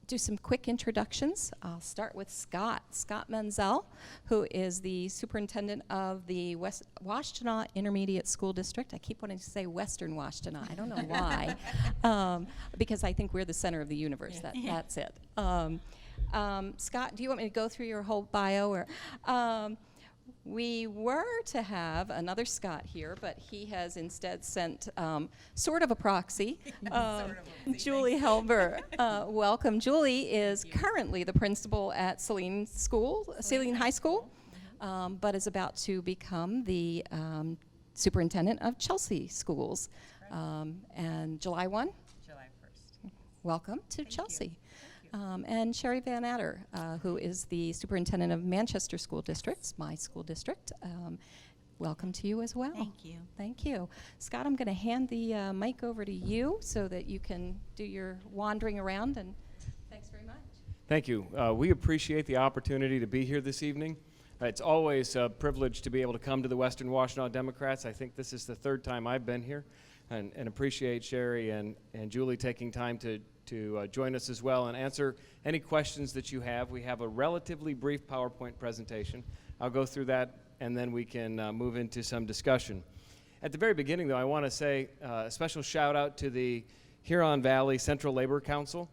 do some quick introductions. I'll start with Scott Menzel, who is the superintendent of the Washtenaw Intermediate School District. I keep wanting to say Western Washtenaw. I don't know why, because I think we're the center of the universe. That's it. Scott, do you want me to go through your whole bio? Or we were to have another Scott here, but he has instead sent sort of a proxy. Julie Helber. Welcome. Julie is currently the principal at Saline High School, but is about to become the superintendent of Chelsea Schools. And July 1? July 1st. Welcome to Thank Chelsea. You. And Sherry Van Adder, who is the superintendent of Manchester School Districts, my school district. Welcome to you as well. Thank you. Thank you. Scott, I'm going to hand the mic over to you so that you can do your wandering around, and thanks very much. Thank you. We appreciate the opportunity to be here this evening. It's always a privilege to be able to come to the Western Washtenaw Democrats. I think this is the third time I've been here, and appreciate Sherry and Julie taking time to join us as well and answer any questions that you have. We have a relatively brief PowerPoint presentation. I'll go through that, and then we can move into some discussion. At the very beginning, though, I want to say a special shout out to the Huron Valley Central Labor Council.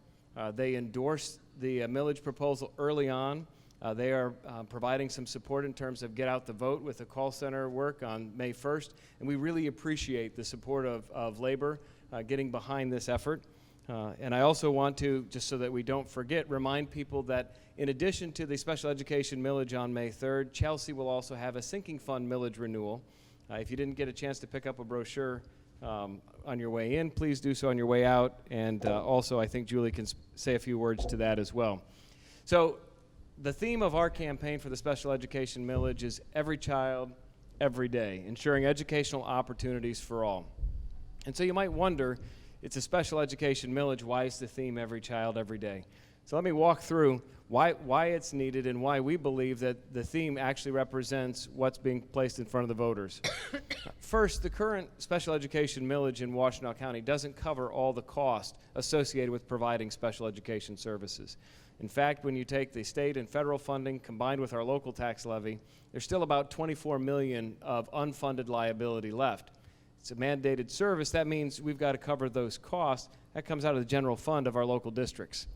They endorsed the millage proposal early on. They are providing some support in terms of get out the vote with the call center work on May 1st, and we really appreciate the support of labor getting behind this effort. And I also want to, just so that we don't forget, remind people that in addition to the special education millage on May 3rd, Chelsea will also have a sinking fund millage renewal. If you didn't get a chance to pick up a brochure on your way in, please do so on your way out. And also, I think Julie can say a few words to that as well. So the theme of our campaign for the special education millage is every child, every day, ensuring educational opportunities for all. And so you might wonder, it's a special education millage, why is the theme every child, every day? So let me walk through why it's needed and why we believe that the theme actually represents what's being placed in front of the voters. First, the current special education millage in Washtenaw County doesn't cover all the cost associated with providing special education services. In fact, when you take the state and federal funding combined with our local tax levy, there's still about $24 million of unfunded liability left. It's a mandated service. That means we've got to cover those costs. That comes out of the general fund of our local districts.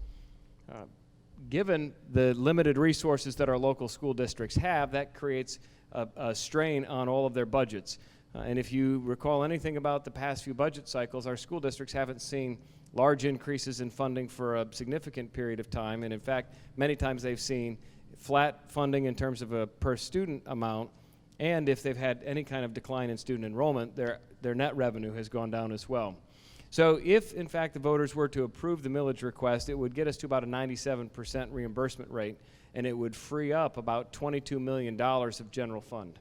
Given the limited resources that our local school districts have, that creates a strain on all of their budgets. And if you recall anything about the past few budget cycles, our school districts haven't seen large increases in funding for a significant period of time. And in fact, many times they've seen flat funding in terms of a per student amount. And if they've had any kind of decline in student enrollment, their net revenue has gone down as well. So if, in fact, the voters were to approve the millage request, it would get us to about a 97% reimbursement rate, and it would free up about $22 million of general fund.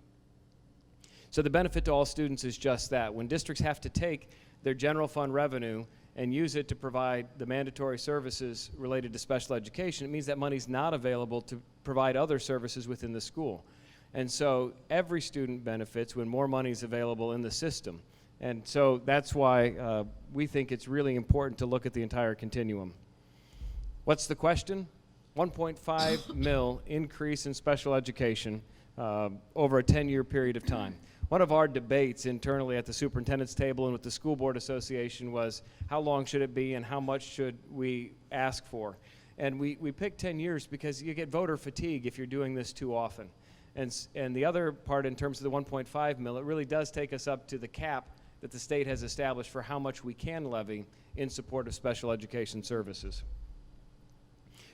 So the benefit to all students is just that. When districts have to take their general fund revenue and use it to provide the mandatory services related to special education, it means that money's not available to provide other services within the school. And so every student benefits when more money is available in the system. And so that's why we think it's really important to look at the entire continuum. What's the question? 1.5 mil increase in special education over a 10-year period of time. One of our debates internally at the superintendent's table and with the school board association was how long should it be and how much should we ask for? And we picked 10 years because you get voter fatigue if you're doing this too often. And the other part in terms of the 1.5 mil, it really does take us up to the cap that the state has established for how much we can levy in support of special education services.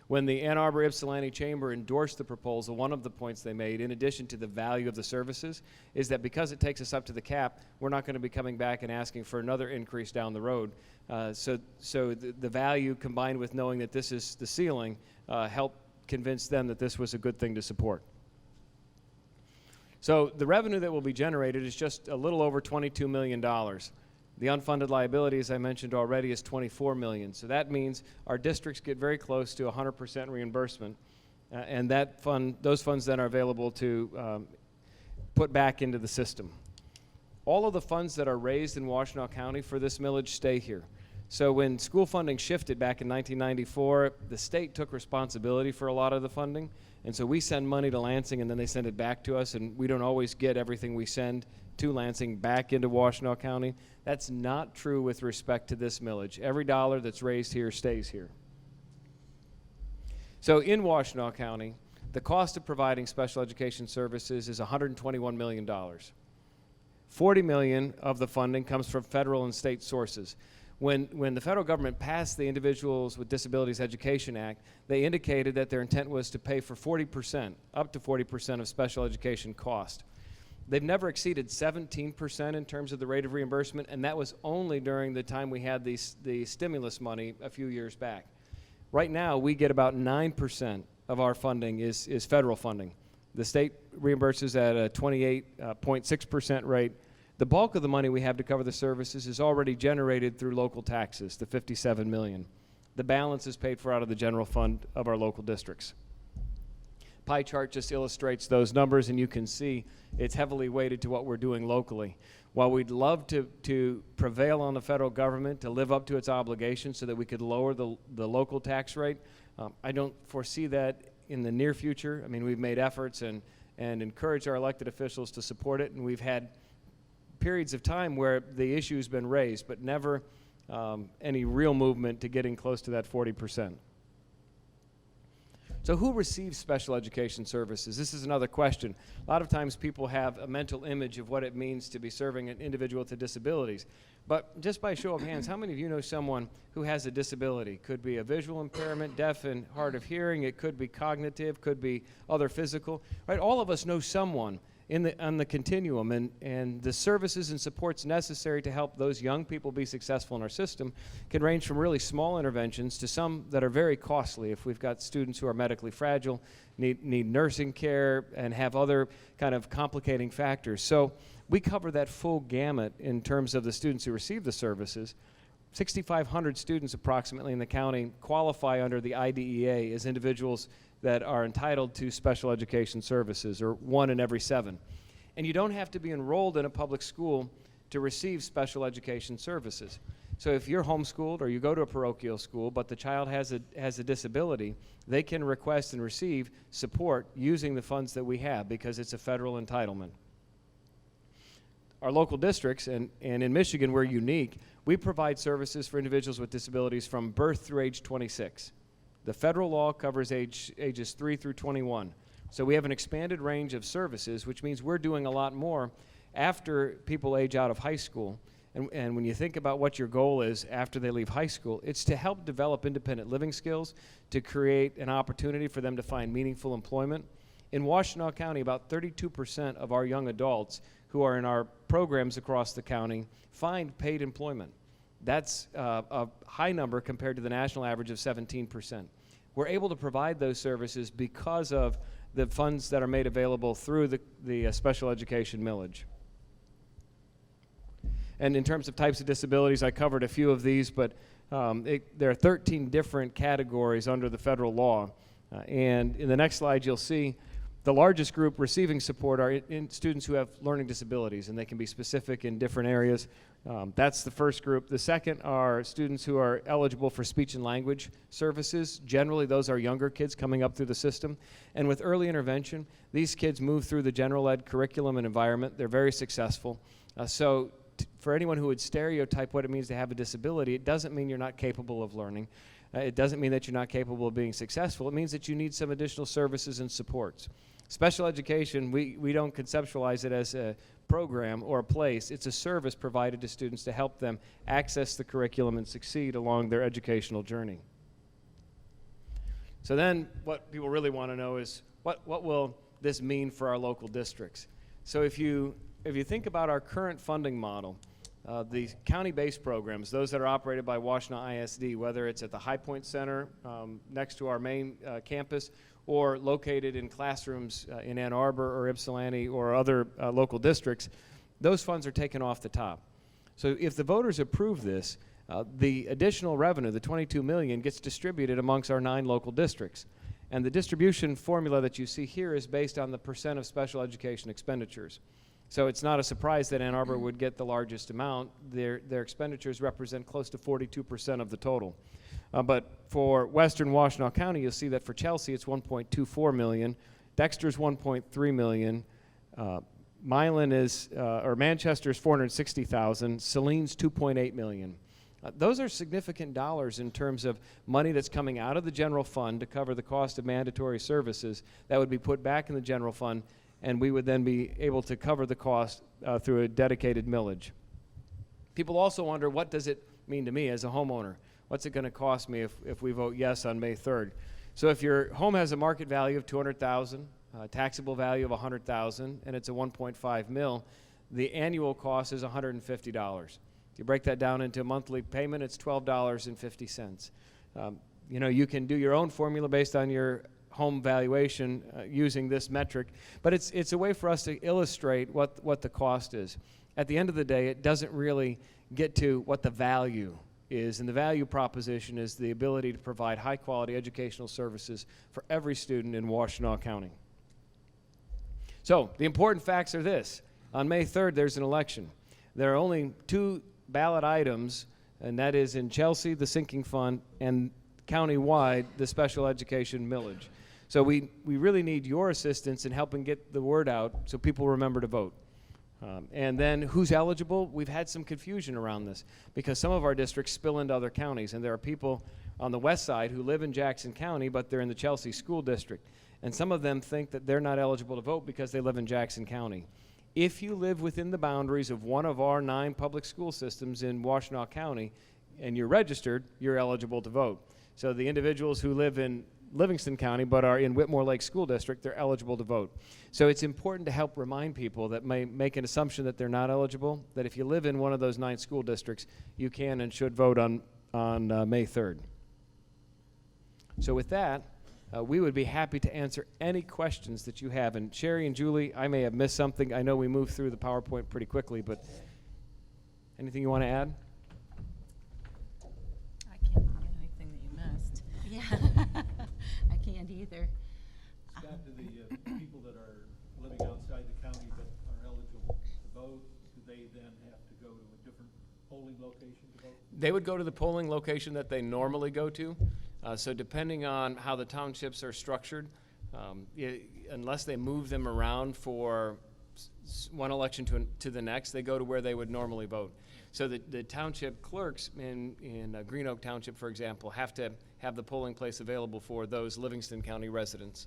When the Ann Arbor Ypsilanti Chamber endorsed the proposal, one of the points they made, in addition to the value of the services, is that because it takes us up to the cap, we're not going to be coming back and asking for another increase down the road. So the value combined with knowing that this is the ceiling helped convince them that this was a good thing to support. So the revenue that will be generated is just a little over $22 million. The unfunded liability, as I mentioned already, is $24 million. So that means our districts get very close to 100% reimbursement, and those funds then are available to put back into the system. All of the funds that are raised in Washtenaw County for this millage stay here. So when school funding shifted back in 1994, the state took responsibility for a lot of the funding. And so we send money to Lansing, and then they send it back to us, and we don't always get everything we send to Lansing back into Washtenaw County. That's not true with respect to this millage. Every dollar that's raised here stays here. So in Washtenaw County, the cost of providing special education services is $121 million. $40 million of the funding comes from federal and state sources. When the federal government passed the Individuals with Disabilities Education Act, they indicated that their intent was to pay for 40%, up to 40% of special education cost. They've never exceeded 17% in terms of the rate of reimbursement, and that was only during the time we had the stimulus money a few years back. Right now, we get about 9% of our funding is federal funding. The state reimburses at a 28.6% rate. The bulk of the money we have to cover the services is already generated through local taxes, the $57 million. The balance is paid for out of the general fund of our local districts. Pie chart just illustrates those numbers, and you can see it's heavily weighted to what we're doing locally. While we'd love to prevail on the federal government to live up to its obligations so that we could lower the local tax rate, I don't foresee that in the near future. I mean, we've made efforts and encouraged our elected officials to support it, and we've had periods of time where the issue's been raised, but never any real movement to getting close to that 40%. So who receives special education services? This is another question. A lot of times people have a mental image of what it means to be serving an individual with disabilities. But just by show of hands, how many of you know someone who has a disability? Could be a visual impairment, deaf and hard of hearing, it could be cognitive, could be other physical, right? All of us know someone on the continuum, and the services and supports necessary to help those young people be successful in our system can range from really small interventions to some that are very costly. If we've got students who are medically fragile, need nursing care, and have other kind of complicating factors. So we cover that full gamut in terms of the students who receive the services. 6,500 students approximately in the county qualify under the IDEA as individuals that are entitled to special education services, or 1 in every 7. And you don't have to be enrolled in a public school to receive special education services. So if you're homeschooled or you go to a parochial school, but the child has a disability, they can request and receive support using the funds that we have because it's a federal entitlement. Our local districts, and in Michigan we're unique, we provide services for individuals with disabilities from birth through age 26. The federal law covers ages 3 through 21. So we have an expanded range of services, which means we're doing a lot more after people age out of high school. And when you think about what your goal is after they leave high school, it's to help develop independent living skills, to create an opportunity for them to find meaningful employment. In Washtenaw County, about 32% of our young adults who are in our programs across the county find paid employment. That's a high number compared to the national average of 17%. We're able to provide those services because of the funds that are made available through the special education millage. And in terms of types of disabilities, I covered a few of these, but there are 13 different categories under the federal law. And in the next slide, you'll see the largest group receiving support are in students who have learning disabilities, and they can be specific in different areas. That's the first group. The second are students who are eligible for speech and language services. Generally, those are younger kids coming up through the system. And with early intervention, these kids move through the general ed curriculum and environment. They're very successful. For anyone who would stereotype what it means to have a disability, it doesn't mean you're not capable of learning. It doesn't mean that you're not capable of being successful. It means that you need some additional services and supports. Special education, we don't conceptualize it as a program or a place. It's a service provided to students to help them access the curriculum and succeed along their educational journey. So then what people really want to know is what will this mean for our local districts? So if you think about our current funding model, the county-based programs, those that are operated by Washtenaw ISD, whether it's at the High Point Center next to our main campus or located in classrooms in Ann Arbor or Ypsilanti or other local districts, those funds are taken off the top. So if the voters approve this, the additional revenue, the $22 million, gets distributed amongst our 9 local districts. And the distribution formula that you see here is based on the percent of special education expenditures. So it's not a surprise that Ann Arbor would get the largest amount. Their expenditures represent close to 42% of the total. But for Western Washtenaw County, you'll see that for Chelsea, it's $1.24 million. Dexter's $1.3 million. Milan is, or Manchester's $460,000. Saline's $2.8 million. Those are significant dollars in terms of money that's coming out of the general fund to cover the cost of mandatory services that would be put back in the general fund, and we would then be able to cover the cost through a dedicated millage. People also wonder, what does it mean to me as a homeowner? What's it going to cost me if we vote yes on May 3rd? So if your home has a market value of $200,000, taxable value of $100,000, and it's a 1.5 mil, the annual cost is $150. If you break that down into a monthly payment, it's $12.50. You know, you can do your own formula based on your home valuation using this metric, but it's a way for us to illustrate what the cost is. At the end of the day, it doesn't really get to what the value is, and the value proposition is the ability to provide high-quality educational services for every student in Washtenaw County. So the important facts are this. On May 3rd, there's an election. There are only 2 ballot items, and that is in Chelsea, the sinking fund, and county-wide, the special education millage. So we really need your assistance in helping get the word out so people remember to vote. And then who's eligible? We've had some confusion around this because some of our districts spill into other counties, and there are people on the west side who live in Jackson County, but they're in the Chelsea School District. And some of them think that they're not eligible to vote because they live in Jackson County. If you live within the boundaries of one of our 9 public school systems in Washtenaw County and you're registered, you're eligible to vote. So the individuals who live in Livingston County but are in Whitmore Lake School District, they're eligible to vote. So it's important to help remind people that may make an assumption that they're not eligible, that if you live in one of those 9 school districts, you can and should vote on May 3rd. So with that, we would be happy to answer any questions that you have. And Sherry and Julie, I may have missed something. I know we moved through the PowerPoint pretty quickly, but anything you want to add? I can't find anything that you missed. Yeah, I can't either. Scott, do the people that are living outside the county but are eligible to vote, do they then have to go to a different polling location to vote? They would go to the polling location that they normally go to. So depending on how the townships are structured, unless they move them around for one election to the next, they go to where they would normally vote. So the township clerks in Green Oak Township, for example, have to have the polling place available for those Livingston County residents.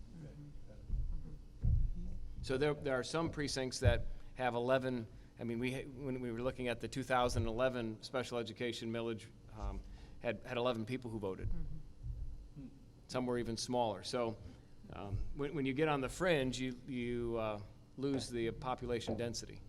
So there are some precincts that have 11. I mean, when we were looking at the 2011 special education millage, had 11 people who voted. Some were even smaller. So when you get on the fringe, you lose the population density.